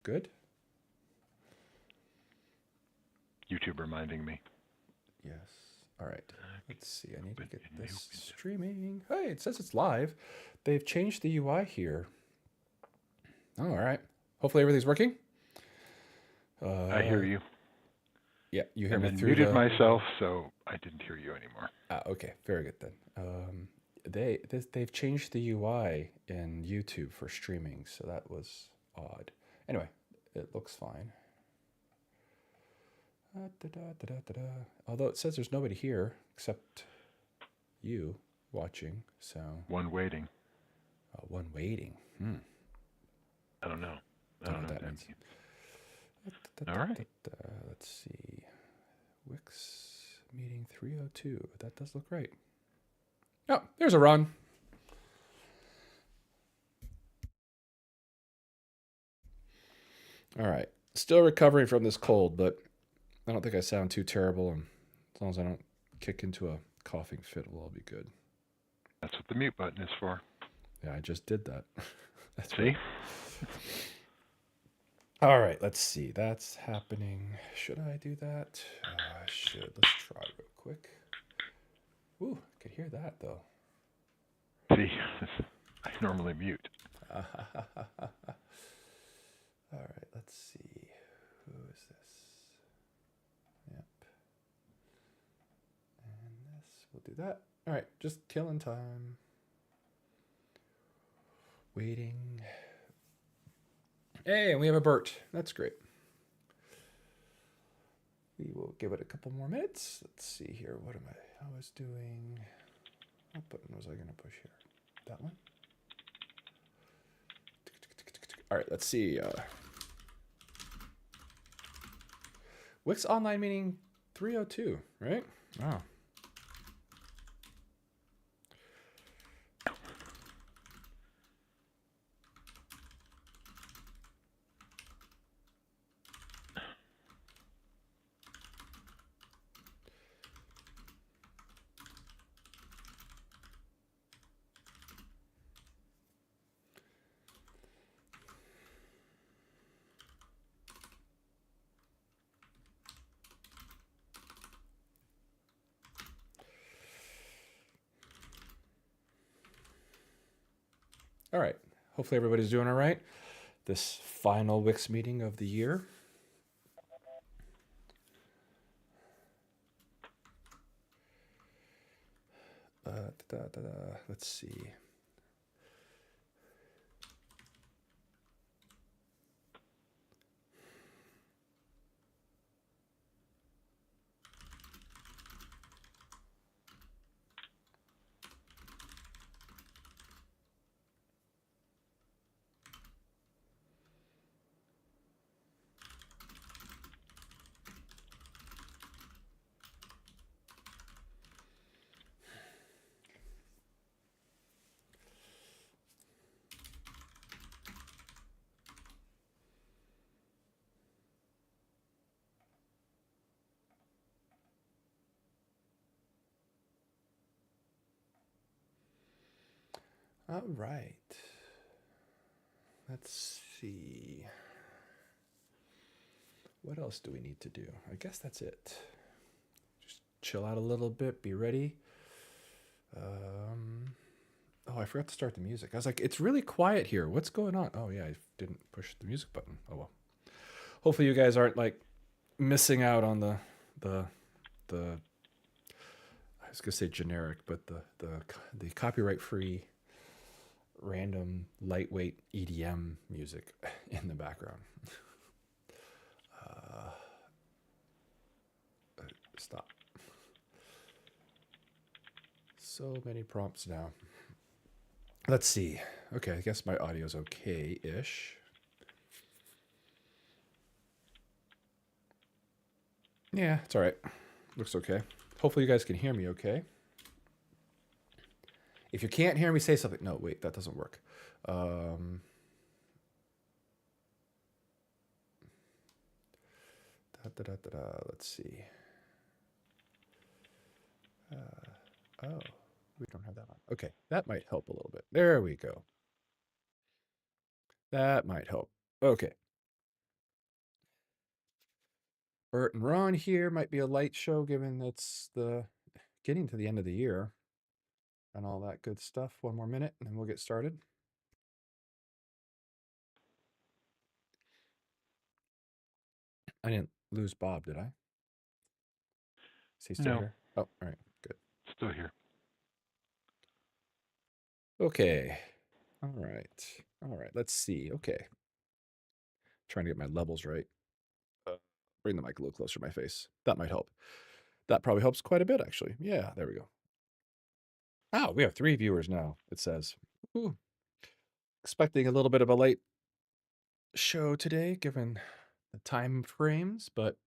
Good? YouTube reminding me. Yes. All right. Let's see. I need to get New this window. streaming. Hey, it says it's live. They've changed the UI here. Oh, all right. Hopefully everything's working. I hear you. Yeah, you hear And me then through muted the. myself, so I didn't hear you anymore. Okay, very good then. They've changed the UI in YouTube for streaming, so that was odd. Anyway, it looks fine. Although it says there's nobody here except you watching, so One waiting. one waiting. I don't know. I Don't don't know know what that what means. All right. Let's see. WiX Meeting 302. That does look right. Oh, there's a run. All right. Still recovering from this cold, but I don't think I sound too terrible. And as long as I don't kick into a coughing fit, we'll all be good. That's what the mute button is for. Yeah, I just did that. That's See? right. All right, let's see. That's happening. Should I do that? I should. Let's try real quick. Ooh, I could hear that though. See? I normally mute. All right, let's see. Who is this? Yep. And this, we'll do that. All right, just killing time. Waiting. Hey, and we have a Bert. That's great. We will give it a couple more minutes. Let's see here. What am I was doing? What button was I going to push here? That one? All right, let's see. WiX Online Meeting 302, right? Wow. All right. Hopefully everybody's doing all right. This final WiX meeting of the year. Let's see. All right. Let's see. What else do we need to do? I guess that's it. Just chill out a little bit, be ready. Oh, I forgot to start the music. I was like, it's really quiet here. What's going on? Oh, yeah, I didn't push the music button. Oh, well. Hopefully you guys aren't like missing out on the I was gonna say generic, but the copyright free random lightweight EDM music in the background. Stop. So many prompts now. Let's see. Okay, I guess my audio's okay-ish. Yeah, it's all right. Looks okay. Hopefully you guys can hear me okay. If you can't hear me, say something. No, wait, that doesn't work. Let's see. Oh, we don't have that on. Okay, that might help a little bit. There we go. That might help. Okay. Bert and Ron here. Might be a light show given it's the getting to the end of the year and all that good stuff. One more minute and then we'll get started. I didn't lose Bob, did I? Is he still No, here? Oh, all right, good. still here. Okay. All right. All right. Let's see. Okay. Trying to get my levels right. Bring the mic a little closer to my face. That might help. That probably helps quite a bit, actually. Yeah, there we go. Oh, we have 3 viewers now, it says. Ooh. Expecting a little bit of a late show today, given the time frames, but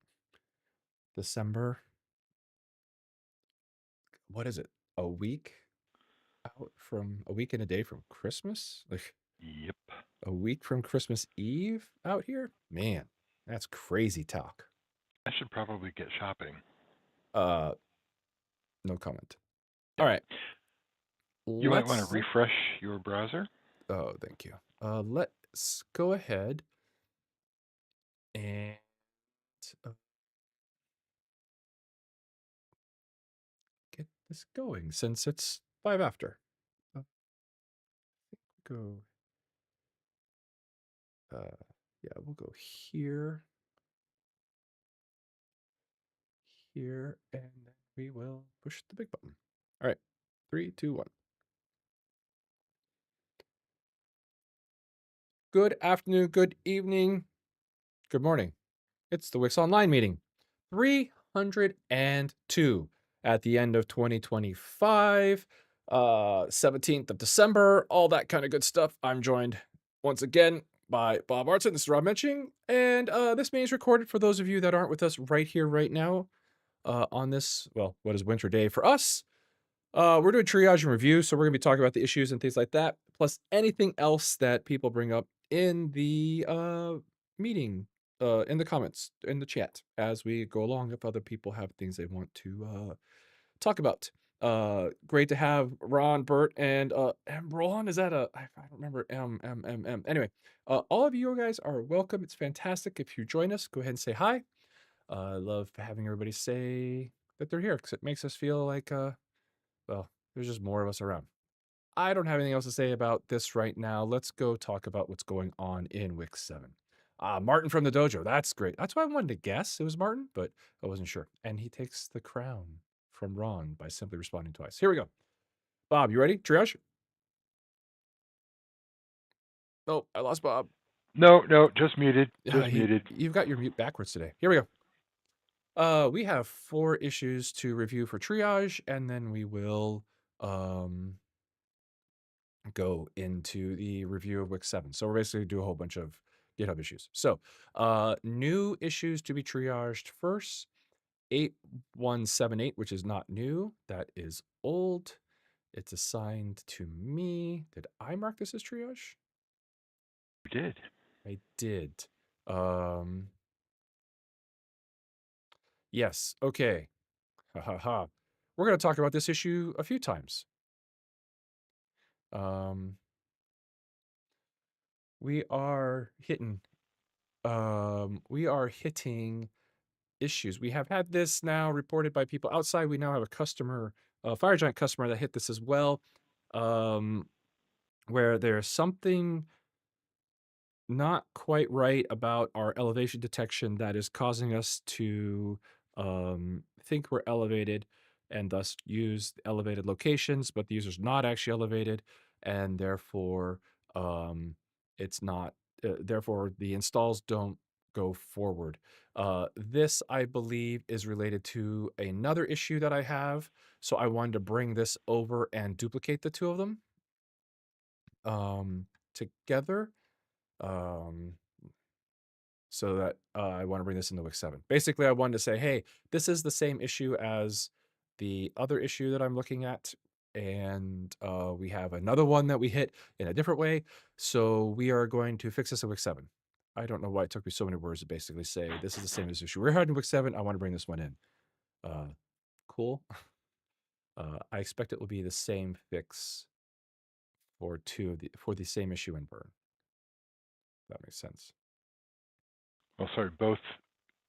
December, what is it? A week out from a week and a day from Christmas? Like Yep. a week from Christmas Eve out here? Man, that's crazy talk. I should probably get shopping. Uh, no comment. Yep. All right. You might want to Let's refresh your browser. Oh, thank you. Let's go ahead and uh, get this going since it's 5 after. Uh, go yeah, we'll go here, here, and then we will push the big button. All right, 3, 2, 1. Good afternoon, good evening, good morning. It's the WiX Online Meeting 302 at the end of 2025, 17th of December, all that kind of good stuff. I'm joined once again by Bob Artson. This is Rob Menching, and this meeting is recorded for those of you that aren't with us right here, right now, on this, well, what is winter day for us. We're doing triage and review, so we're going to be talking about the issues and things like that, plus anything else that people bring up in the meeting, in the comments, in the chat as we go along. If other people have things they want to talk about, great to have Ron, Bert, and Ron. Is that I don't remember M. Anyway, all of you guys are welcome. It's fantastic if you join us. Go ahead and say hi. I love having everybody say that they're here because it makes us feel like well, there's just more of us around. I don't have anything else to say about this right now. Let's go talk about what's going on in WiX 7. Martin from the dojo. That's great. That's why I wanted to guess it was Martin, but I wasn't sure. And he takes the crown from Ron by simply responding twice. Here we go. Bob, you ready? Triage? Oh, I lost Bob. No, just muted. Just He, muted. you've got your mute backwards today. Here we go. We have 4 issues to review for triage, and then we will go into the review of WiX 7. So we're basically do a whole bunch of GitHub issues. So new issues to be triaged first. 8178, which is not new. That is old. It's assigned to me. Did I mark this as triage? You did. I did. Yes. Okay. Ha ha ha. We're going to talk about this issue a few times. We are hitting issues. We have had this now reported by people outside. We now have a customer, a Fire Giant customer that hit this as well, where there's something not quite right about our elevation detection that is causing us to think we're elevated and thus use elevated locations, but the user's not actually elevated, and therefore it's not. Therefore, the installs don't go forward. This, I believe, is related to another issue that I have, so I wanted to bring this over and duplicate the two of them together. Um, so that I want to bring this into WiX 7. Basically, I wanted to say, hey, this is the same issue as the other issue that I'm looking at, and we have another one that we hit in a different way. So we are going to fix this in WiX 7. I don't know why it took me so many words to basically say this is the same as this issue. We're heading WiX 7. I want to bring this one in. Cool. I expect it will be the same fix for the same issue in Burn. That makes sense. Well, sorry, both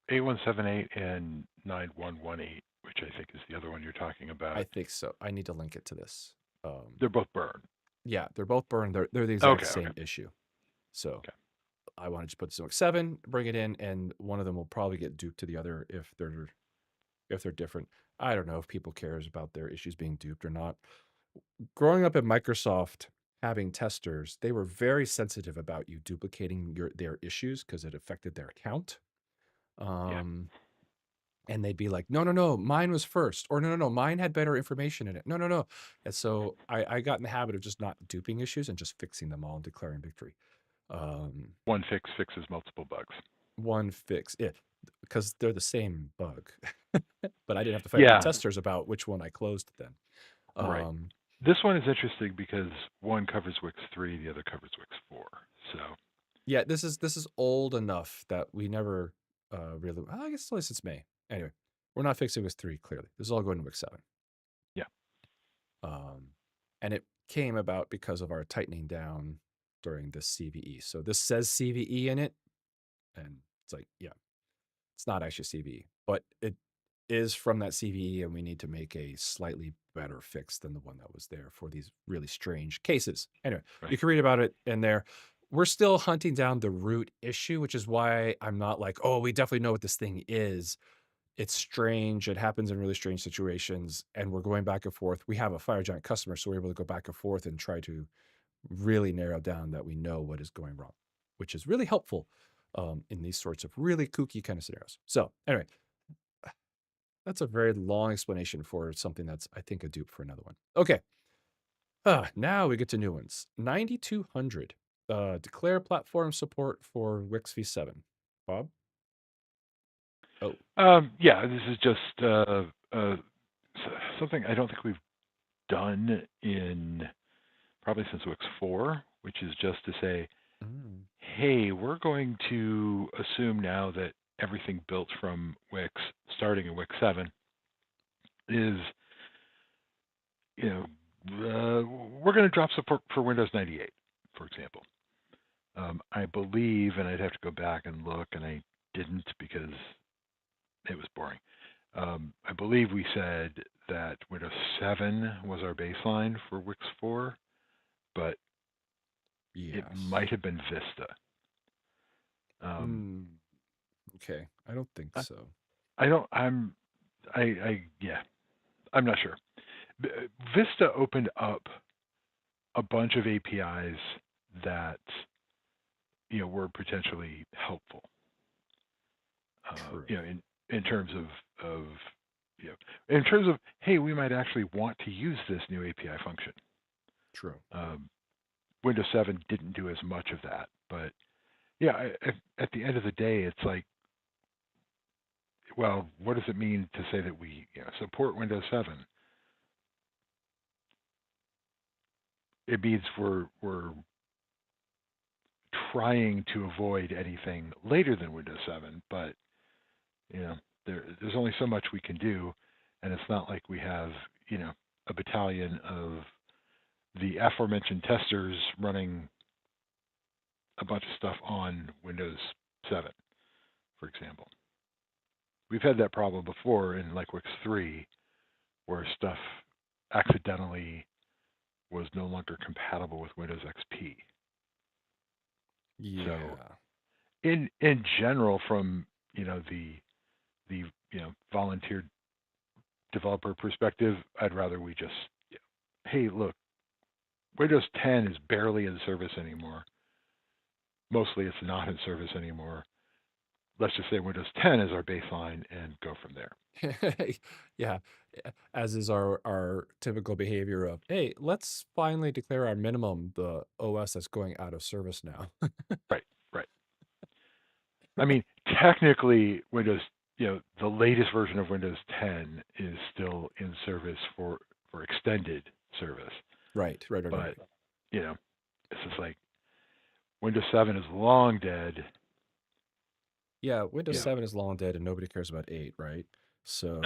8178 and 9118, which I think is the other one you're talking I about. think so. I need to link it to this. They're both burned. Yeah, they're both burned. They're the exact Okay, okay, same issue. So okay. I wanted to put this in WiX 7, bring it in, and one of them will probably get duped to the other if they're different. I don't know if people cares about their issues being duped or not. Growing up at Microsoft, having testers, they were very sensitive about you duplicating their issues because it affected their account. Yeah. Um, and they'd be like, no, no, no, mine was first, or no, no, no, mine had better information in it. No, no, no. And so I got in the habit of just not duping issues and just fixing them all and declaring victory. Um, One fix fixes multiple bugs. one fix it because they're the same bug, but I didn't have to fight with the Yeah, testers about which one I closed then. right. Um, This one is interesting because one covers WiX 3, the other covers WiX 4. So, yeah, this is old enough that we never really. Well, I guess it's only since May. Anyway, we're not fixing WiX 3 clearly. This is all going to WiX 7. yeah, And it came about because of our tightening down during this CVE. So this says CVE in it, and it's like, yeah, it's not actually CVE, but it is from that CVE, and we need to make a slightly better fix than the one that was there for these really strange cases. Anyway, you right. can read about it in there. We're still hunting down the root issue, which is why I'm not like, oh, we definitely know what this thing is. It's strange. It happens in really strange situations, and we're going back and forth. We have a Fire Giant customer, so we're able to go back and forth and try to really narrow down that we know what is going wrong, which is really helpful in these sorts of really kooky kind of scenarios. So anyway, that's a very long explanation for something that's, I think, a dupe for another one. Okay. Now we get to new ones. 9200. Declare platform support for Wix v7. Bob? Oh. Yeah, this is just something I don't think we've done in probably since WiX 4, which is just to say, Mm. hey, we're going to assume now that everything built from WiX, starting in WiX 7, is, you know, we're going to drop support for Windows 98, for example. I believe, and I'd have to go back and look, and I didn't because it was boring. I believe we said that Windows 7 was our baseline for WiX 4, but it Yes. might have been Vista. Hmm. Okay. I don't think I, so. I don't. Yeah. I'm not sure. Vista opened up a bunch of APIs that were potentially helpful. True. In terms of in terms of, hey, we might actually want to use this new API function. True. Windows 7 didn't do as much of that, but yeah, at the end of the day, it's like, well, what does it mean to say that we support Windows 7? It means we're trying to avoid anything later than Windows 7, but there's only so much we can do, and it's not like we have a battalion of the aforementioned testers running a bunch of stuff on Windows 7, for example. We've had that problem before in like WiX 3, where stuff accidentally was no longer compatible with Windows XP. So Yeah. in general, from the volunteer developer perspective, I'd rather we just, hey, look, Windows 10 is barely in service anymore. Mostly it's not in service anymore. Let's just say Windows 10 is our baseline and go from there. Yeah, as is our typical behavior of, hey, let's finally declare our minimum, the OS that's going out of service now. Right, right. I mean, technically, the latest version of Windows 10 is still in service for extended service. Right, right, right, right, But, right. it's just like Windows 7 is long dead. Yeah, Windows Yeah. 7 is long dead and nobody cares about 8, right? So,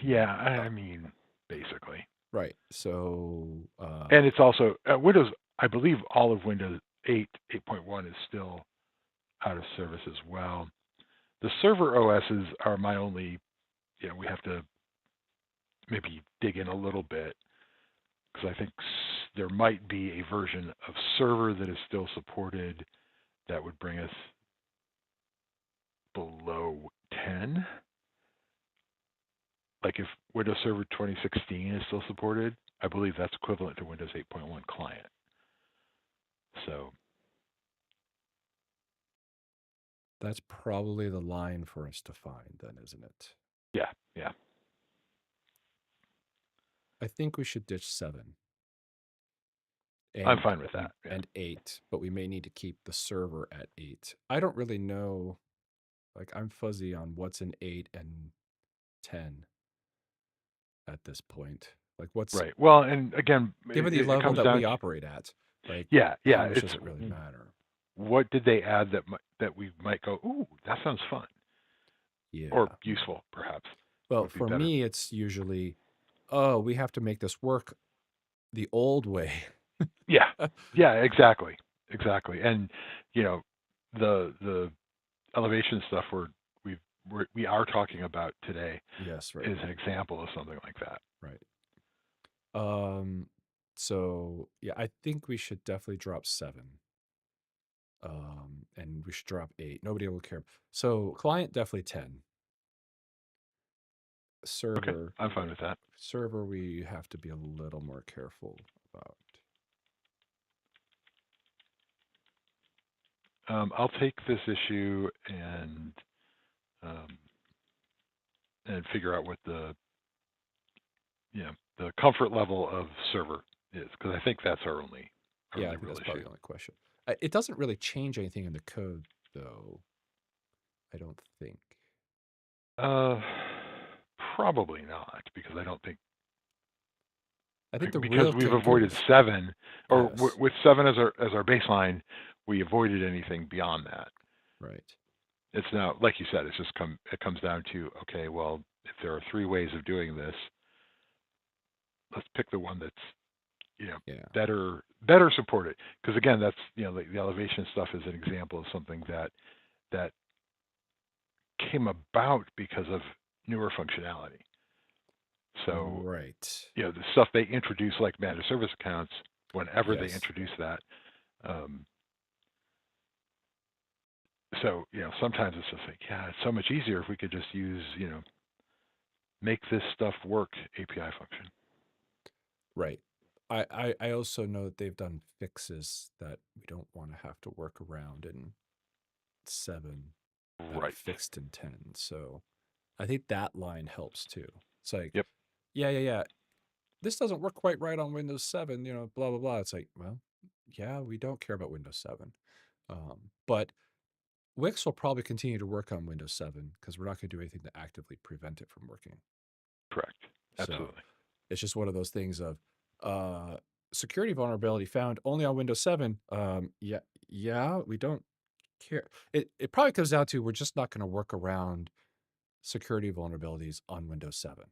Yeah, uh, I mean, basically. right. So, And it's also Windows, I believe all of Windows 8, 8.1 is still out of service as well. The server OSs are my only, we have to maybe dig in a little bit because I think there might be a version of server that is still supported that would bring us below 10. Like if Windows Server 2016 is still supported, I believe that's equivalent to Windows 8.1 client. So That's probably the line for us to find then, isn't it? yeah, yeah, I think we should ditch 7 I'm and fine with that. Yeah, 8, but we may need to keep the server at 8. I don't really know, like I'm fuzzy on what's an 8 and 10 at this point. Like what's right. Well, and again, given the it level comes that down we to operate at, like yeah, how yeah. much It's does it really matter? what did they add that we might go, ooh, that sounds fun or Yeah. useful, perhaps Well, would be for better. me it's usually, oh, we have to make this work the old way. Yeah, yeah, exactly, exactly. And you know, the elevation stuff we are talking about today Yes, right, is an example of something like that. right. Um, so yeah, I think we should definitely drop 7. And we should drop 8. Nobody will care. So client definitely 10. Okay, Server, I'm fine with that. server, we have to be a little more careful about. I'll take this issue um, and figure out what the comfort level of server is because I think that's our Yeah, I only think real that's issue. probably the only question. It doesn't really change anything in the code, though. I don't think. Uh, Probably not because I don't think I think the because real we've kicker avoided is 7 or yes, with 7 as our baseline, we avoided anything beyond that. right. It's now, like you said, it comes down to okay, well, if there are 3 ways of doing this, let's pick the one that's Yeah, better supported. Because again, that's the elevation stuff is an example of something that came about because of newer functionality. So right. the stuff they introduce like managed service accounts, whenever they Yes. introduce that, um, so sometimes it's just like yeah, it's so much easier if we could just use make this stuff work API function. Right. I also know that they've done fixes that we don't want to have to work around in 7 that are Right. fixed in 10. So I think that line helps too. It's like, Yep. yeah, yeah, yeah. This doesn't work quite right on Windows 7, blah, blah, blah. It's like, well, yeah, we don't care about Windows 7. But Wix will probably continue to work on Windows 7 because we're not going to do anything to actively prevent it from working. Correct. So Absolutely. it's just one of those things of uh, security vulnerability found only on Windows 7. Yeah, yeah, we don't care. It probably comes down to we're just not going to work around security vulnerabilities on Windows 7.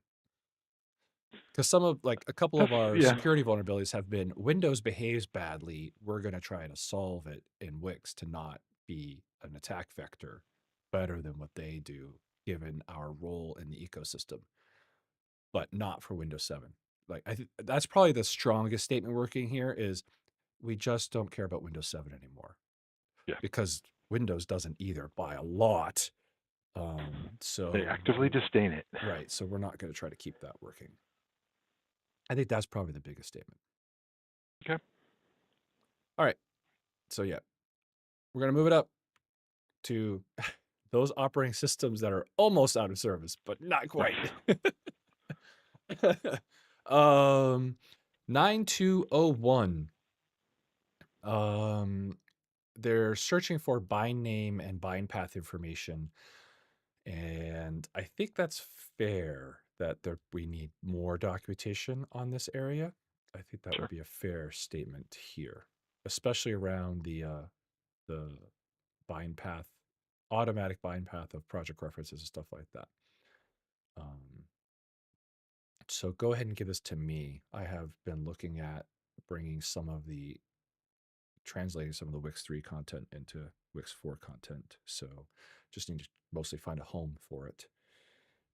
Because some of like a couple of That's our yeah. security vulnerabilities have been Windows behaves badly. We're going to try to solve it in Wix to not be an attack vector better than what they do, given our role in the ecosystem, but not for Windows 7. Like that's probably the strongest statement working here is we just don't care about Windows 7 anymore Yeah. because Windows doesn't either by a lot. They So actively disdain it. right, so we're not going to try to keep that working. I think that's probably the biggest statement. Okay. All right. So yeah, we're going to move it up to those operating systems that are almost out of service, but not Right. quite. um 9201. Um they're searching for bind name and bind path information, and I think that's fair that we need more documentation on this area. I think that would Sure. be a fair statement here, especially around the bind path, automatic bind path of project references and stuff like that. Um, so go ahead and give this to me. I have been looking at bringing translating some of the Wix 3 content into Wix 4 content. So Just need to mostly find a home for it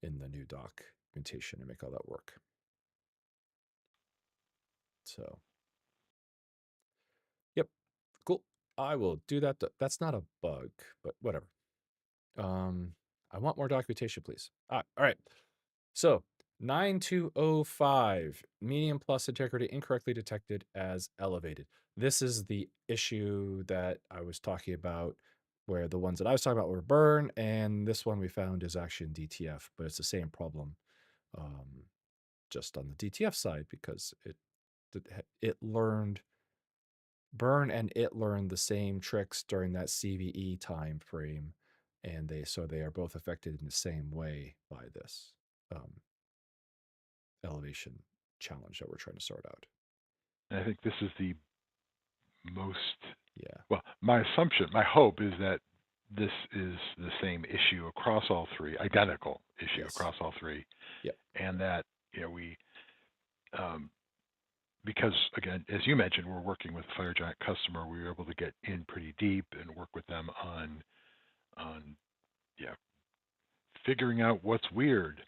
in the new documentation and make all that work. So, yep, cool. I will do that. That's not a bug, but whatever. Um, I want more documentation, please. All right. So 9205, medium plus integrity incorrectly detected as elevated. This is the issue that I was talking about, where the ones that I was talking about were burn, and this one we found is actually in DTF, but it's the same problem, um, just on the DTF side because it learned burn and it learned the same tricks during that CVE time frame, and they are both affected in the same way by this. Um, elevation challenge that we're trying to sort out. And I think this is the most, Yeah. well, my assumption, my hope is that this is the same issue across all three, identical issue Yes. across all three, Yep. and that, we, um, because again, as you mentioned, we're working with a FireGiant customer, we were able to get in pretty deep and work with them on yeah, figuring out what's weird.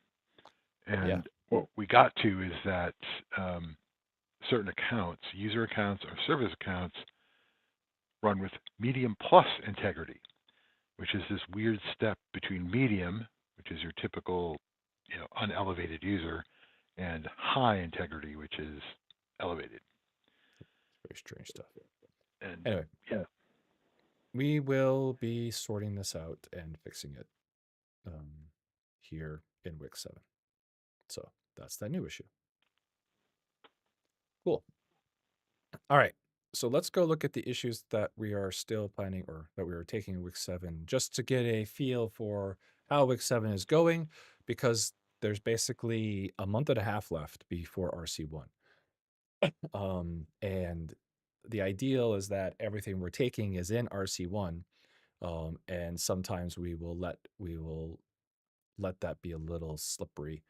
Yeah. And what we got to is that um, certain accounts, user accounts or service accounts, run with medium plus integrity, which is this weird step between medium, which is your typical, unelevated user, and high integrity, which is elevated. Very strange stuff. And Anyway, yeah, we will be sorting this out and fixing it um, here in WiX 7. So that's that new issue. Cool. All right. So let's go look at the issues that we are still planning or that we are taking in WiX 7 just to get a feel for how WiX 7 is going, because there's basically a month and a half left before RC1. And the ideal is that everything we're taking is in RC1. And sometimes we will let that be a little slippery,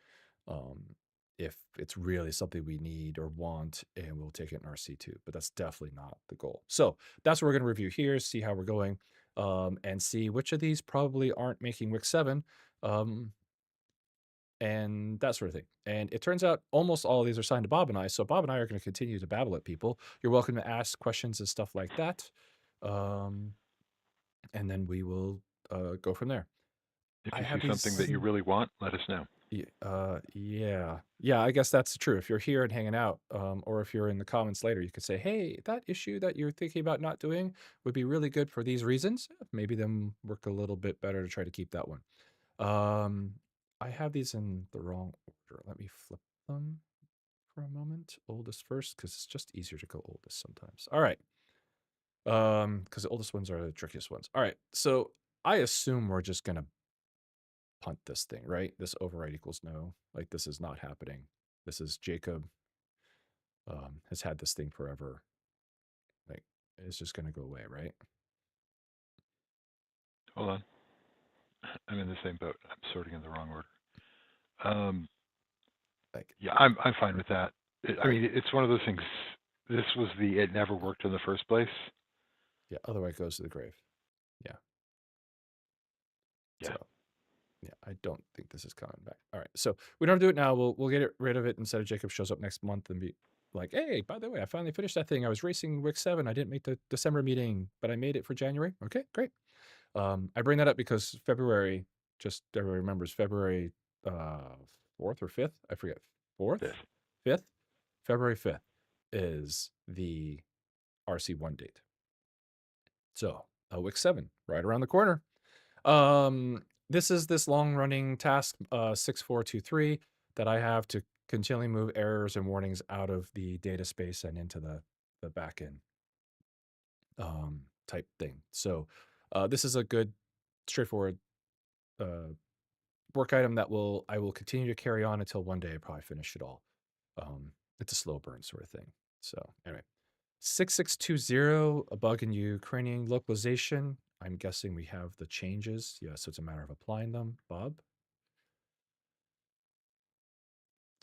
um, if it's really something we need or want, and we'll take it in RC2. But that's definitely not the goal. So that's what we're going to review here, see how we're going, and see which of these probably aren't making WIC 7. Um, and that sort of thing. And it turns out almost all of these are signed to Bob and I. So Bob and I are going to continue to babble at people. You're welcome to ask questions and stuff like that. Um, and then we will go from there. if I you see have something that these. you really want, let us know. Yeah. I guess that's true. If you're here and hanging out, or if you're in the comments later, you could say, "Hey, that issue that you're thinking about not doing would be really good for these reasons." Maybe them work a little bit better to try to keep that one. Um, I have these in the wrong order. Let me flip them for a moment. Oldest first, because it's just easier to go oldest sometimes. All right. Because the oldest ones are the trickiest ones. All right. So I assume we're just gonna punt this thing, right? This override equals no. Like this is not happening. This is Jacob has had this thing forever. Like it's just gonna go away, right? Hold on. I'm in the same boat. I'm sorting in the wrong order. Um, Like yeah, I'm fine with that. I I mean, mean, it's one of those things. This was the it never worked in the first place. yeah. Otherwise, it goes to the grave. Yeah. Yeah. So yeah, I don't think this is coming back. All right. So we don't have to do it now. We'll get rid of it instead of Jacob shows up next month and be like, "Hey, by the way, I finally finished that thing. I was racing WIC 7. I didn't make the December meeting, but I made it for January." Okay, great. I bring that up because February, just everybody remembers February uh, 4th or 5th. I forget. 4th, Fifth. 5th, February 5th is the RC1 date. So WIC 7 right around the corner. This is this long running task 6423 that I have to continually move errors and warnings out of the data space and into the backend type thing. So this is a good straightforward uh, work item that I will continue to carry on until one day I probably finish it all. It's a slow burn sort of thing. So anyway, 6620, a bug in Ukrainian localization. I'm guessing we have the changes. Yeah, so it's a matter of applying them. Bob,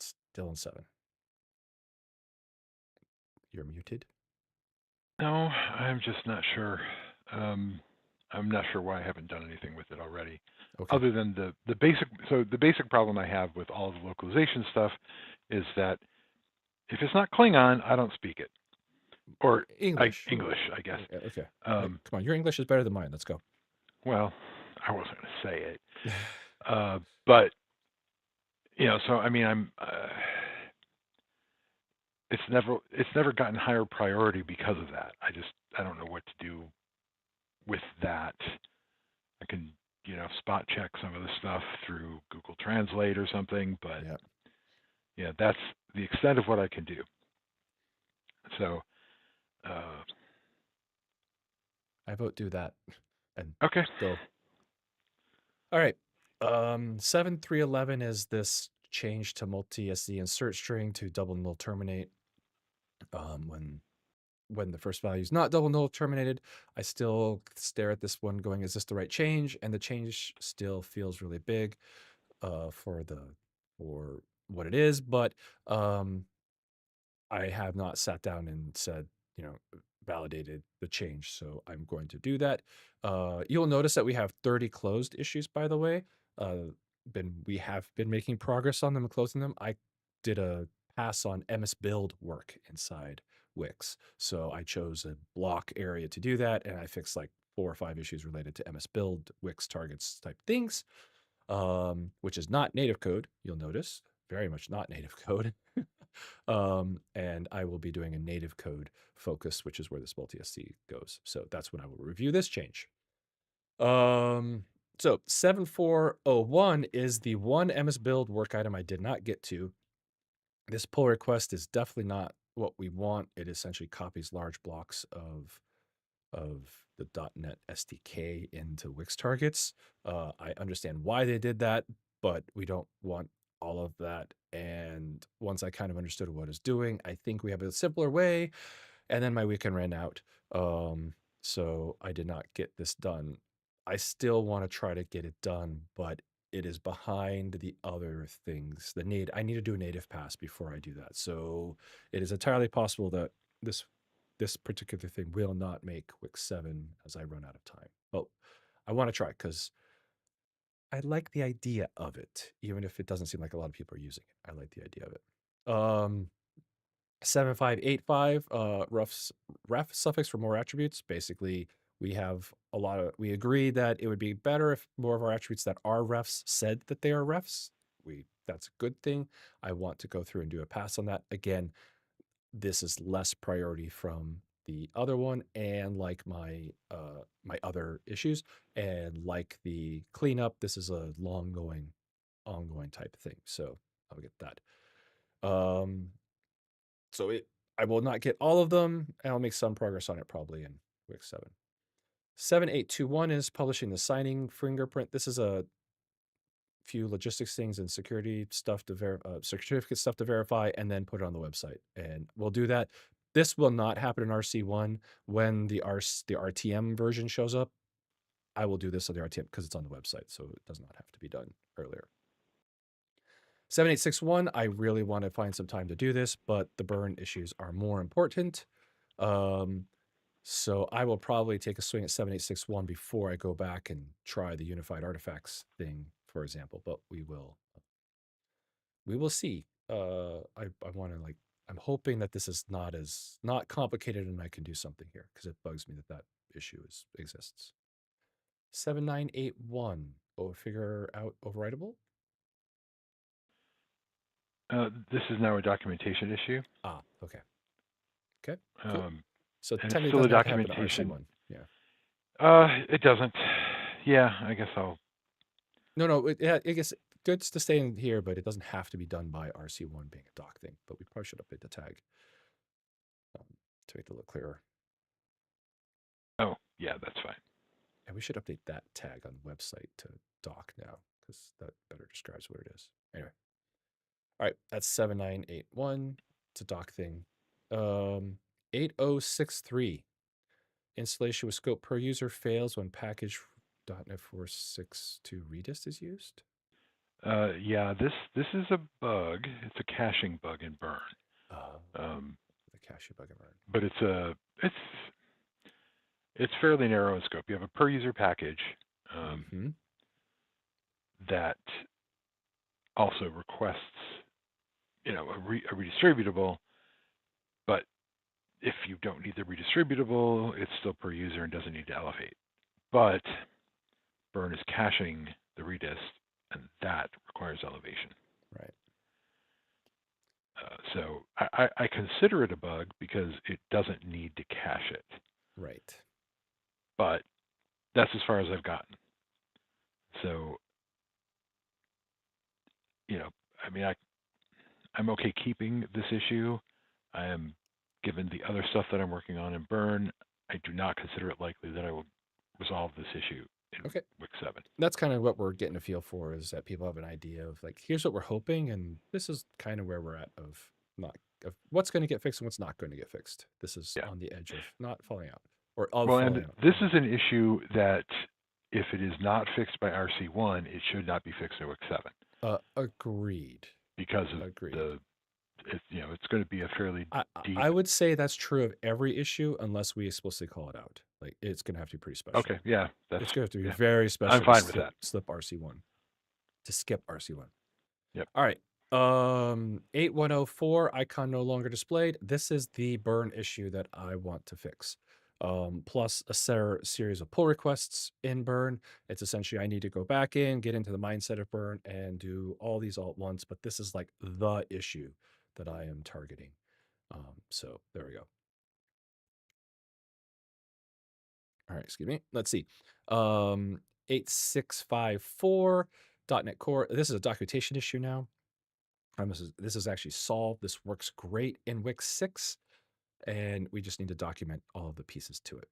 still in 7. You're muted. No, I'm just not sure. Um, I'm not sure why I haven't done anything with it already, Okay. other than the basic. So the basic problem I have with all of the localization stuff is that if it's not Klingon, I don't speak it, or English. English, I guess. Okay. Um, Come on, your English is better than mine. Let's go. well, I wasn't going to say it, but so I mean, it's never gotten higher priority because of that. I don't know what to do with that. I can spot check some of the stuff through Google Translate or something, but Yeah. yeah, that's the extent of what I can do. So uh, I vote do that and okay, go. All right. 7311 is this change to multi SD insert string to double null terminate. When the first value is not double null terminated, I still stare at this one going, is this the right change? And the change still feels really big for what it is, but um, I have not sat down and said, you know, validated the change. So I'm going to do that. You'll notice that we have 30 closed issues, by the way. We have been making progress on them and closing them. I did a pass on MS build work inside Wix. So I chose a block area to do that. And I fixed like 4 or 5 issues related to MS build, Wix targets type things, which is not native code. You'll notice very much not native code. And I will be doing a native code focus, which is where this multi-SC goes. So that's when I will review this change. Um, so 7401 is the one MS build work item I did not get to. This pull request is definitely not what we want. It essentially copies large blocks of the .NET SDK into Wix targets. I understand why they did that, but we don't want all of that. And once I kind of understood what it's doing, I think we have a simpler way. And then my weekend ran out. So I did not get this done. I still want to try to get it done, but it is behind the other things. I need to do a native pass before I do that. So it is entirely possible that this this particular thing will not make Wix 7 as I run out of time. But I want to try because I like the idea of it, even if it doesn't seem like a lot of people are using it. I like the idea of it. 7585 ref suffix for more attributes. Basically, we agree that it would be better if more of our attributes that are refs said that they are refs. That's a good thing. I want to go through and do a pass on that. Again, this is less priority from the other one, and like my other issues, and like the cleanup, this is a ongoing type thing. So I'll get that. Um, so I will not get all of them. I'll make some progress on it probably in week 7. 7821 is publishing the signing fingerprint. This is a few logistics things and security stuff to certificate stuff to verify, and then put it on the website. And we'll do that. This will not happen in RC1 when the RTM version shows up. I will do this on the RTM because it's on the website, so it does not have to be done earlier. 7861, I really want to find some time to do this, but the burn issues are more important. Um, so I will probably take a swing at 7861 before I go back and try the unified artifacts thing, for example. But we will see. I want to like I'm hoping that this is not complicated and I can do something here because it bugs me that issue exists. 7981. Oh, figure out overwritable. this is now a documentation issue, Ah, okay. Okay, cool. um, So and it's technically it still a doesn't have to happen to documentation. RC1. Yeah. It doesn't. Yeah, I guess I'll. No, I guess good to stay in here, but it doesn't have to be done by RC1 being a doc thing. But we probably should update the tag um, to make it look clearer. Oh, yeah, that's fine. And we should update that tag on the website to doc now because that better describes what it is. Anyway, all right, that's 7981. It's a doc thing. 8063. Installation with scope per user fails when package .NET 4.6.2 Redist is used. Yeah, this is a bug. It's a caching bug in Burn. Uh, Um, the cache bug emerged. but it's It's fairly narrow in scope. You have a per user package um, Mm-hmm. that also requests, a redistributable, but if you don't need the redistributable, it's still per user and doesn't need to elevate. But burn is caching the redist, and that requires elevation. Right. So I consider it a bug because it doesn't need to cache it, Right. but that's as far as I've gotten. So, you know, I mean, I'm okay keeping this issue. I am, given the other stuff that I'm working on in Burn, I do not consider it likely that I will resolve this issue in Okay. WiX 7. That's kind of what we're getting a feel for, is that people have an idea of like, here's what we're hoping, and this is kind of where we're at of not of what's going to get fixed and what's not going to get fixed. This is Yeah. on the edge of not falling out or of Well, and falling out. this is an issue that if it is not fixed by RC1, it should not be fixed in WiX 7 Agreed. because of Agreed. it's going to be a fairly deep. I would say that's true of every issue unless we explicitly call it out. Like it's going to have to be pretty special. Okay, yeah, It's going to have to be yeah, very I'm special to fine with that. slip RC1 to skip RC1. Yep. All right. 8104 icon no longer displayed. This is the burn issue that I want to fix. Plus a series of pull requests in burn. It's essentially I need to go back in, get into the mindset of burn, and do all these all at once. But this is like the issue that I am targeting. So there we go. All right, excuse me. Let's see. 8654 .NET Core. This is a documentation issue now. This is actually solved. This works great in WiX 6, and we just need to document all of the pieces to it.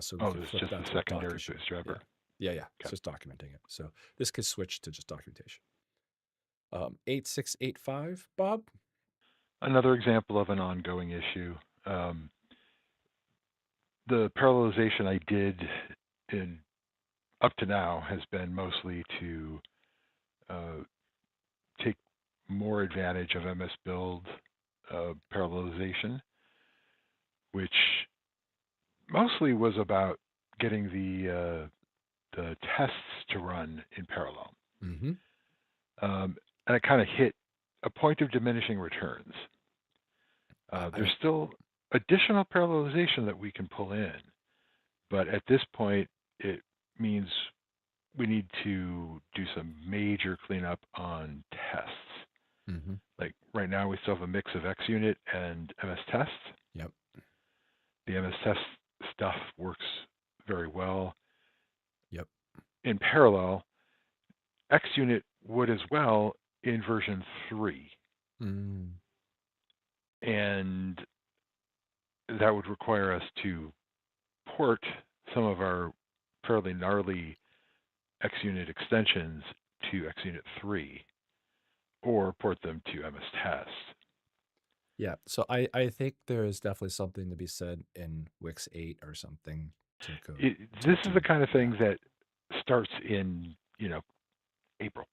So we Oh, can this is flip just that the to a doc secondary issue. Yeah. bootstrapper. Yeah. It's Okay. just documenting it. So this could switch to just documentation. 8685, Bob. Another example of an ongoing issue. The parallelization I did in up to now has been mostly to take more advantage of MS Build parallelization, which mostly was about getting the tests to run in parallel. Mm-hmm. And it kind of hit a point of diminishing returns. There's still additional parallelization that we can pull in, but at this point, it means we need to do some major cleanup on tests. Mm-hmm. Like right now, we still have a mix of XUnit and MS Test. Yep. The MS Test stuff works very well. Yep. In parallel, XUnit would as well in version 3. Mm. And that would require us to port some of our fairly gnarly XUnit extensions to XUnit 3 or port them to MS Test. Yeah. So I think there is definitely something to be said in WiX 8 or something to go to This is the do kind of thing that. that starts in, April.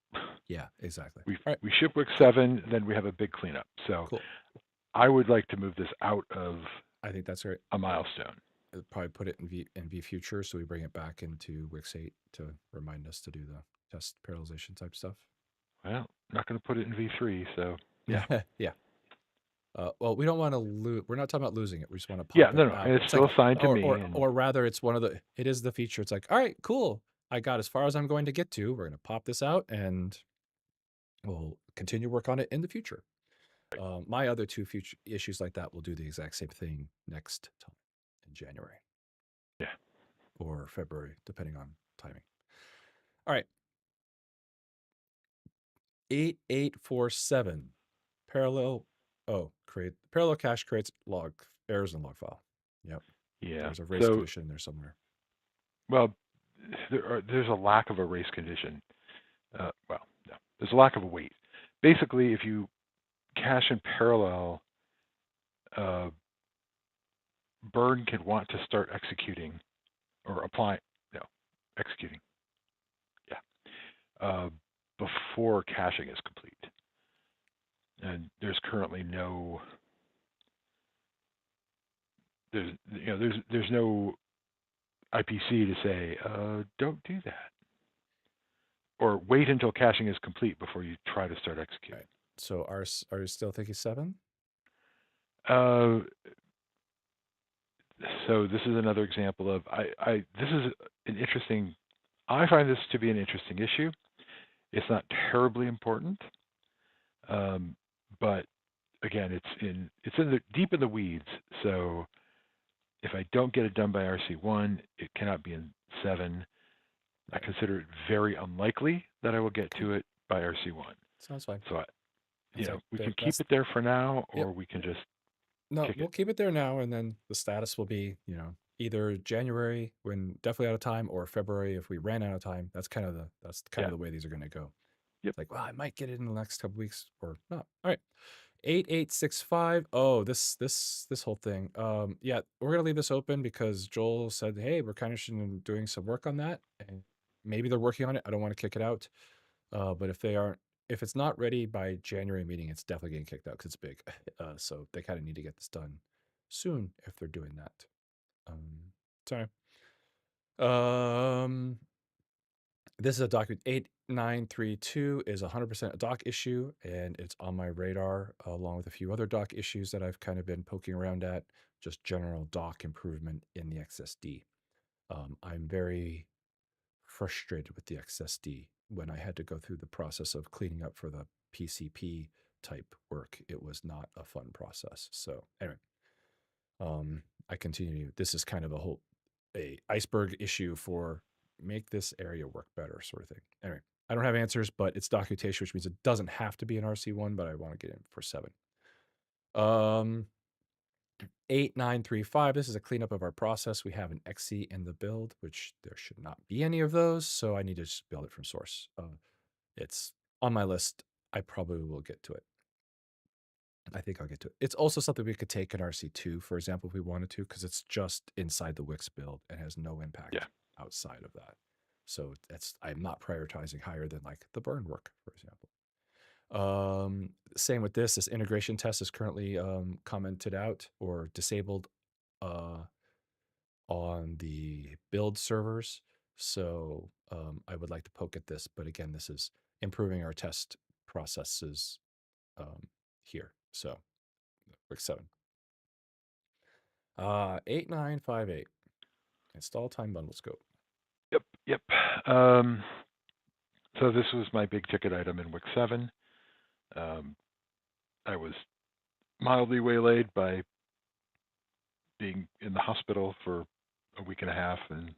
Yeah, exactly. We All right. we ship WiX Cool. 7, then we have a big cleanup. So Cool. I would like to move this out of I think that's right. a milestone. Probably put it in V future, so we bring it back into WiX 8 to remind us to do the test parallelization type stuff. Well, I'm not going to put it in V3, so yeah. Yeah. Well, we don't want to lose. We're not talking about losing it. We just want to Yeah, pop it no, out. it's It's still like, assigned to me. And or rather, it's one of the. It is the feature. It's like, all right, cool. I got as far as I'm going to get to. We're going to pop this out, and we'll continue work on it in the future. My other two future issues like that will do the exact same thing next time in January yeah, or February, depending on timing. All right. 8847 parallel. Oh, create parallel cache creates log errors in log file. Yep. yeah. There's a race So, condition in there somewhere. well, there's a lack of a race condition. Well, no, there's a lack of a wait. Basically, if you cache in parallel, Burn can want to start executing or apply, no, executing, yeah, before caching is complete. And there's currently no there's no IPC to say don't do that, or wait until caching is complete before you try to start All executing. right. So are you still thinking 7? Uh, so this is another example of this is an interesting. I find this to be an interesting issue. It's not terribly important, um, but again, it's in the deep in the weeds. So if I don't get it done by RC1, it cannot be in 7. I Right. consider it very unlikely that I will get Okay. to it by RC1. Sounds fine. So That's like we can keep that's it there for now, yep. or we can just No, kick we'll it. keep it there now, and then the status will be, either January when definitely out of time, or February if we ran out of time. That's kind Yeah. of the way these are going to go. Yep. It's like, well, I might get it in the next couple weeks or not. All right. 8865. Oh, this whole thing. Yeah, we're gonna leave this open because Joel said, hey, we're kind of interested in doing some work on that. And maybe they're working on it. I don't want to kick it out. But if it's not ready by January meeting, it's definitely getting kicked out because it's big. So they kind of need to get this done soon if they're doing that. Sorry. Um, this is a document 8932 is 100% a doc issue, and it's on my radar along with a few other doc issues that I've kind of been poking around at. Just general doc improvement in the XSD. I'm very frustrated with the XSD when I had to go through the process of cleaning up for the PCP type work. It was not a fun process. So anyway, I continue. This is kind of a iceberg issue for make this area work better sort of thing. Anyway, I don't have answers, but it's documentation, which means it doesn't have to be an RC1, but I want to get in for 7. Um, 8935. This is a cleanup of our process. We have an XC in the build, which there should not be any of those. So I need to just build it from source. It's on my list. I probably will get to it. I think I'll get to it. It's also something we could take in RC2, for example, if we wanted to, because it's just inside the Wix build and has no Yeah. impact outside of that. So I'm not prioritizing higher than like the burn work, for example. Same with this. This integration test is currently commented out or disabled uh, on the build servers. So I would like to poke at this, but again, this is improving our test processes here. So quick 7. 8958. Install time bundle scope. Yep. Yep. Um, so this was my big ticket item in WiX 7. I was mildly waylaid by being in the hospital for a week and a half and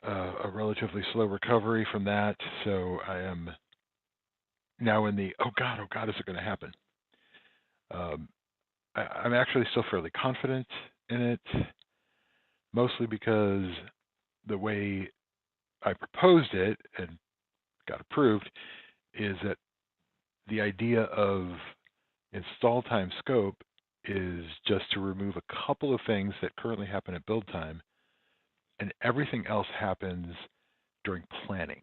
a relatively slow recovery from that. So I am now in the oh God, is it going to happen? Um, I'm actually still fairly confident in it, mostly because the way I proposed it and got approved is that the idea of install time scope is just to remove a couple of things that currently happen at build time, and everything else happens during planning.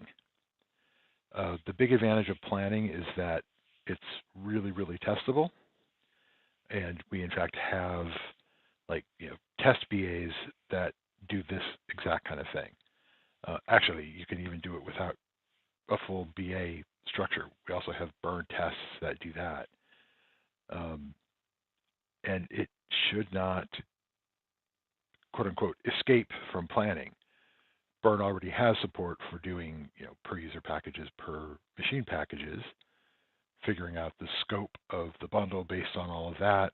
The big advantage of planning is that it's really, really testable, and we in fact have test BAs that do this exact kind of thing. Actually, you can even do it without a full BA structure. We also have burn tests that do that, and it should not quote unquote escape from planning. Burn already has support for doing per user packages, per machine packages, figuring out the scope of the bundle based on all of that,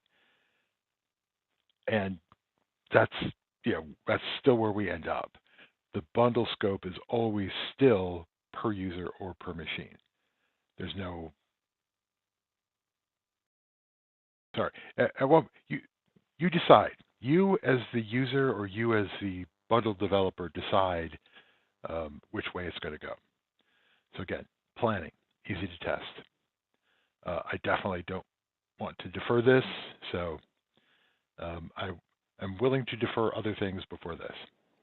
and that's that's still where we end up. The bundle scope is always still per user or per machine. There's no sorry. Well, you decide. You as the user or you as the bundle developer decide which way it's going to go. So again, planning, easy to test. I definitely don't want to defer this, so I am willing to defer other things before this.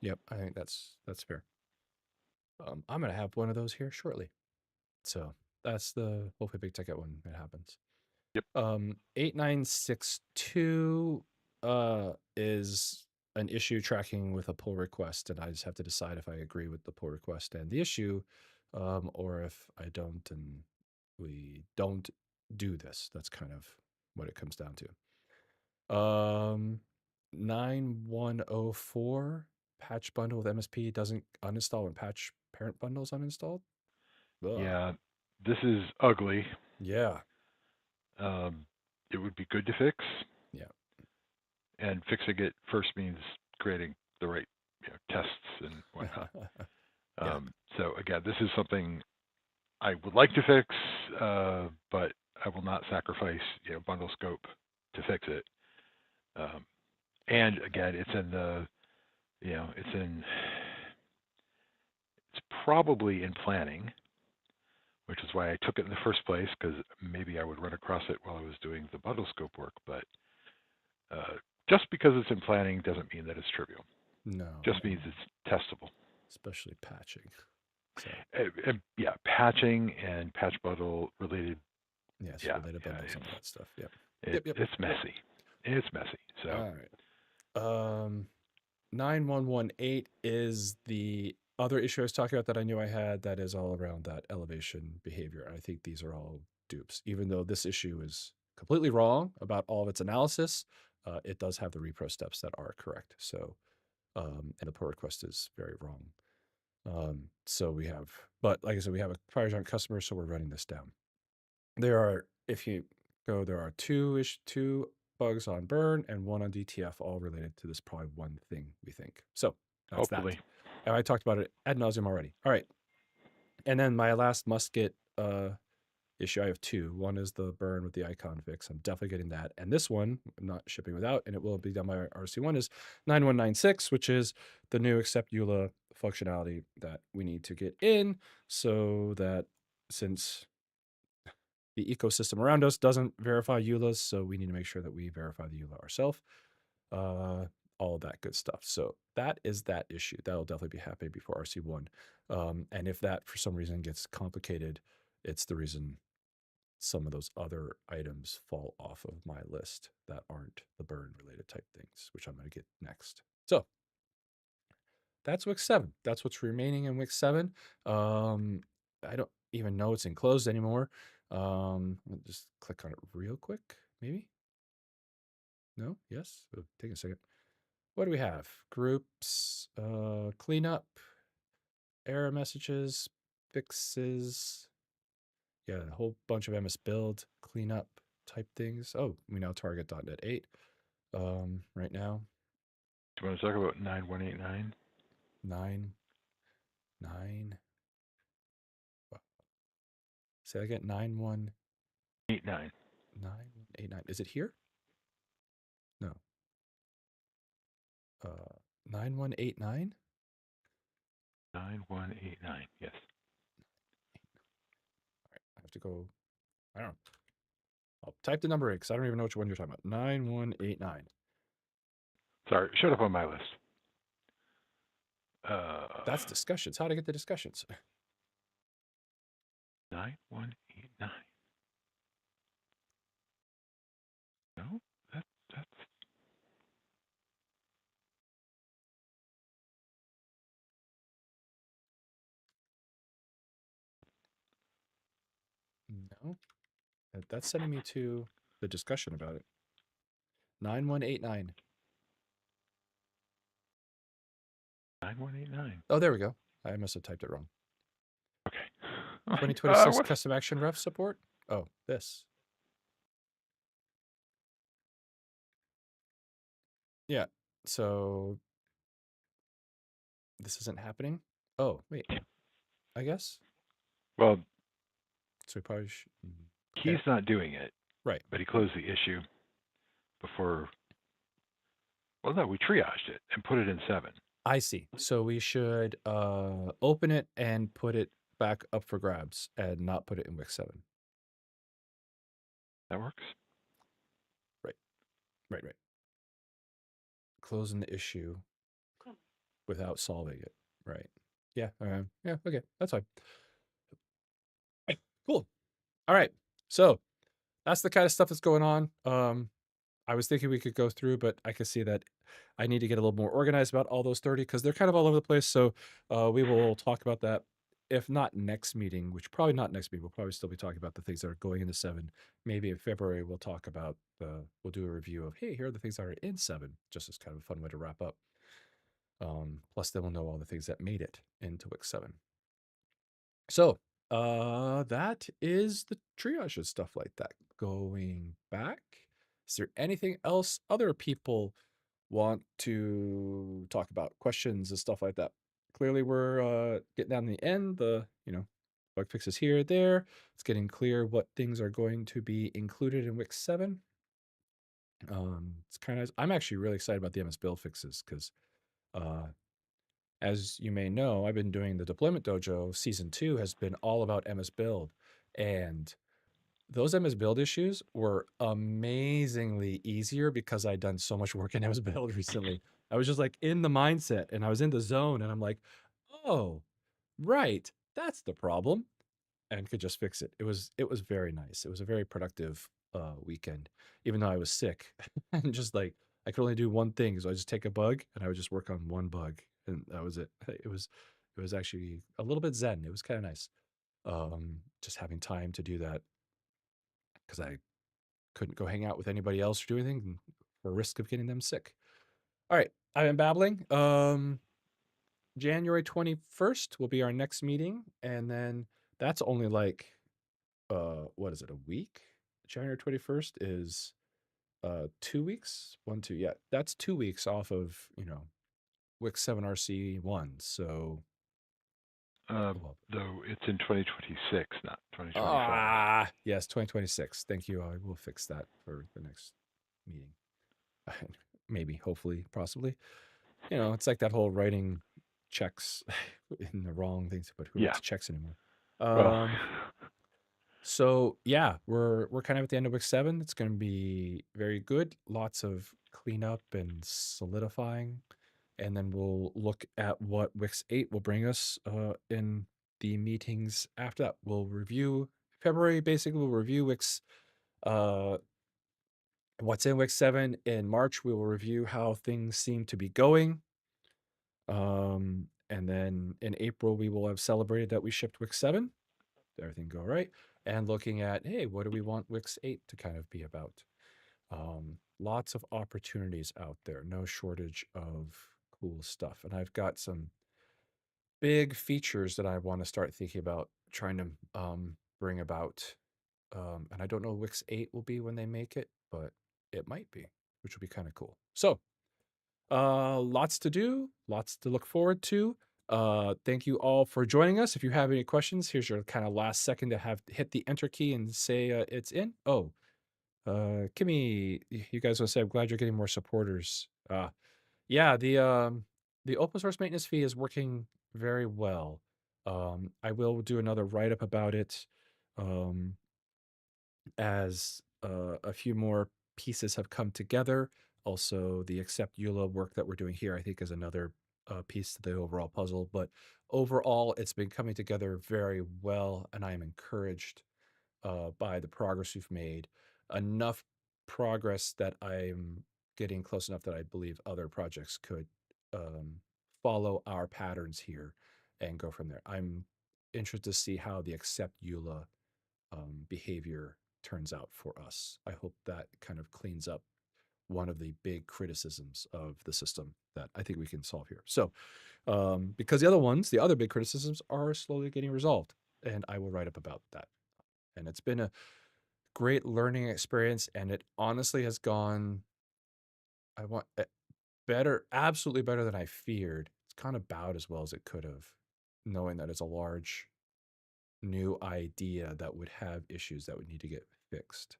Yep, I think that's fair. I'm gonna have one of those here shortly. So that's the hopefully big ticket when it happens. Yep. 8962. is an issue tracking with a pull request, and I just have to decide if I agree with the pull request and the issue, or if I don't, and we don't do this. That's kind of what it comes down to. 9104 patch bundle with MSP doesn't uninstall when patch parent bundles uninstalled. Ugh. Yeah, this is ugly. Yeah. Um, it would be good to fix, Yeah. and fixing it first means creating the right tests and whatnot. Yeah. So again, this is something I would like to fix, but I will not sacrifice bundle scope to fix it. And again, it's in the it's probably in planning, which is why I took it in the first place, because maybe I would run across it while I was doing the bundle scope work. But just because it's in planning doesn't mean that it's trivial. No, Just means it's testable. especially patching. So Yeah, patching and patch bundle related. yes, Yeah, related yeah, bundles and all that stuff. Yep. it, Yep. Yep. it's Yep. messy. It's messy. So All right. 9118 is the other issue I was talking about that I knew I had that is all around that elevation behavior. I think these are all dupes. Even though this issue is completely wrong about all of its analysis, it does have the repro steps that are correct. So, and the pull request is very wrong. So we have, but like I said, we have a fire giant customer, so we're running this down. There are, if you go, there are two bugs on burn and one on DTF, all related to this probably one thing, we think. So that's that. hopefully, And I talked about it ad nauseum already. All right. And then my last must get issue, I have two. One is the burn with the icon fix. I'm definitely getting that. And this one, I'm not shipping without, and it will be done by RC1, is 9196, which is the new accept EULA functionality that we need to get in so that since the ecosystem around us doesn't verify EULAs, so we need to make sure that we verify the EULA ourselves. All of that good stuff. So that is that issue. That'll definitely be happening before RC1. And if that for some reason gets complicated, it's the reason some of those other items fall off of my list that aren't the burn related type things, which I'm going to get next. So that's WiX 7. That's what's remaining in WiX 7. I don't even know it's enclosed anymore. I'll just click on it real quick, maybe. No? Yes? Oh, take a second. What do we have? Groups, cleanup, error messages, fixes. Yeah, a whole bunch of MS build, cleanup type things. Oh, we now target .NET 8 right now. do you want to talk about 9189? 9, 9. Say again, 9, 89. 8, 9. Is it here? No. 9189? 9189. Yes. All right, I have to go. I don't know. I'll type the number in because I don't even know which one you're talking about. 9189. Sorry, showed up on my list. That's discussions. How to get the discussions? 9189. No, that's No. That's sending me to the discussion about it. 9189. 9189. Oh, there we go. I must have typed it wrong. Okay. Like, 2026 what? custom action ref support. Oh, this. Yeah. So this isn't happening. Oh, wait. I guess. Well, So we probably he's okay. not doing it, Right. but he closed the issue before. Well, no, we triaged it and put it in 7. I see. So we should open it and put it back up for grabs and not put it in WiX 7. That works. Right. Right. Right. Closing the issue without solving it. Right. Yeah. Yeah. Okay. That's fine. Cool. All right. So that's the kind of stuff that's going on. I was thinking we could go through, but I can see that I need to get a little more organized about all those 30 because they're kind of all over the place. So we will talk about that. If not next meeting, which probably not next meeting, we'll probably still be talking about the things that are going into seven. Maybe in February we'll talk about we'll do a review of hey, here are the things that are in seven, just as kind of a fun way to wrap up. Plus, then we'll know all the things that made it into Wix 7. So, that is the triage and stuff like that. Going back, is there anything else other people want to talk about? Questions and stuff like that. Clearly, we're getting down to the end. Bug fixes here, there. It's getting clear what things are going to be included in Wix 7. It's kind of. I'm actually really excited about the MS Build fixes because uh, as you may know, I've been doing the Deployment Dojo. Season 2 has been all about MS Build. And those MS Build issues were amazingly easier because I'd done so much work in MS Build recently. I was just like in the mindset and I was in the zone and I'm like, oh, right, that's the problem. And could just fix it. It was very nice. It was a very productive weekend, even though I was sick. And just like I could only do one thing. So I just take a bug and I would just work on one bug. And that was it. It was actually a little bit zen. It was kind of nice. Just having time to do that because I couldn't go hang out with anybody else or do anything for risk of getting them sick. All right. I've been babbling. January 21st will be our next meeting. And then that's only like what is it, a week? January 21st is 2 weeks. 1, 2, yeah. That's 2 weeks off of, Wix 7 RC1. So well, Though it's in 2026, not 2025. yes, 2026. Thank you. I will fix that for the next meeting. Maybe, hopefully, possibly. It's like that whole writing checks in the wrong things, but who Yeah. writes checks anymore? Well, So yeah, we're kind of at the end of week 7. It's going to be very good. Lots of cleanup and solidifying, and then we'll look at what Wix 8 will bring us in the meetings after that. We'll review February. Basically, we'll review Wix. What's in Wix 7 in March? We will review how things seem to be going. And then in April, we will have celebrated that we shipped Wix 7. Did everything go right? And looking at, hey, what do we want Wix 8 to kind of be about? Lots of opportunities out there, no shortage of cool stuff. And I've got some big features that I want to start thinking about trying to bring about. And I don't know Wix 8 will be when they make it, but it might be, which will be kind of cool. So lots to do, lots to look forward to. Thank you all for joining us. If you have any questions, here's your kind of last second to have hit the enter key and say it's in. Oh, Kimmy, you guys want to say I'm glad you're getting more supporters. Yeah, the open source maintenance fee is working very well. I will do another write up about it. Um, as a few more pieces have come together. Also, the accept EULA work that we're doing here, I think, is another piece to the overall puzzle. But overall, it's been coming together very well, and I am encouraged by the progress we've made. Enough progress that I'm getting close enough that I believe other projects could follow our patterns here and go from there. I'm interested to see how the accept EULA behavior turns out for us. I hope that kind of cleans up one of the big criticisms of the system that I think we can solve here. So, because the other big criticisms are slowly getting resolved, and I will write up about that. And it's been a great learning experience, and it honestly has gone, I want better, absolutely better than I feared. It's kind of about as well as it could have, knowing that it's a large new idea that would have issues that would need to get fixed.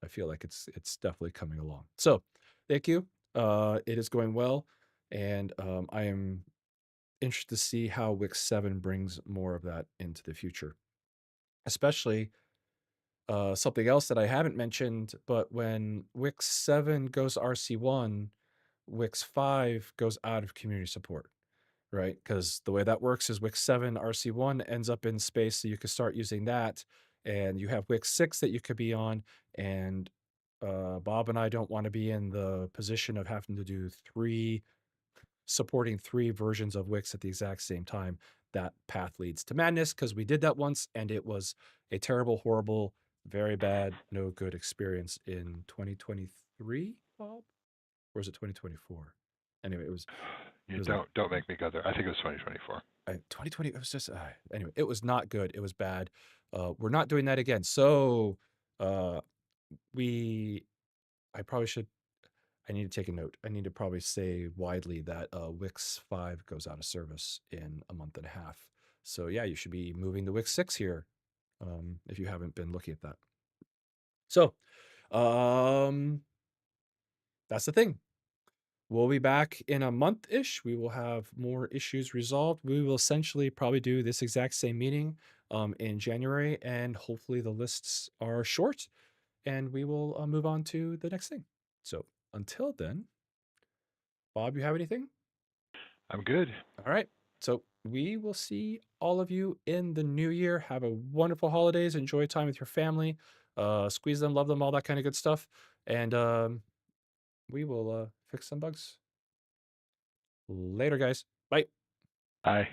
I feel like it's definitely coming along. So, thank you. It is going well, and I am interested to see how Wix 7 brings more of that into the future. Especially something else that I haven't mentioned, but when Wix 7 goes RC1, Wix 5 goes out of community support, right? Because the way that works is Wix 7 RC1 ends up in space, so you can start using that, and you have Wix 6 that you could be on, and Bob and I don't want to be in the position of having to do supporting three versions of Wix at the exact same time. That path leads to madness because we did that once and it was a terrible, horrible, very bad, no good experience in 2023, Bob? Or was it 2024? Anyway, it You was a don't make me go there. I think it was 2024. 2020. It was just anyway. It was not good. It was bad. We're not doing that again. So uh, we. I probably should. I need to take a note. I need to probably say widely that Wix 5 goes out of service in a month and a half. So yeah, you should be moving to Wix 6 here, if you haven't been looking at that. So um, that's the thing. We'll be back in a month-ish. We will have more issues resolved. We will essentially probably do this exact same meeting in January, and hopefully the lists are short, and we will move on to the next thing. So until then, Bob, you have anything? I'm good. All right. So we will see all of you in the new year. Have a wonderful holidays. Enjoy time with your family. Squeeze them, love them, all that kind of good stuff. And we will fix some bugs. Later, guys. Bye. Bye.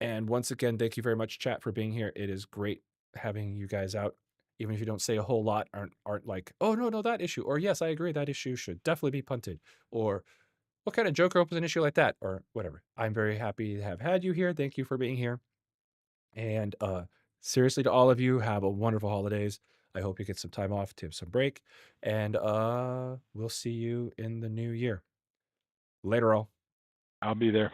And once again, thank you very much, chat, for being here. It is great having you guys out. Even if you don't say a whole lot, aren't like, oh no, that issue, or yes, I agree, that issue should definitely be punted, or what kind of Joker opens an issue like that, or whatever. I'm very happy to have had you here. Thank you for being here. And seriously, to all of you, have a wonderful holidays. I hope you get some time off, to have some break, and we'll see you in the new year. Later, all. I'll be there.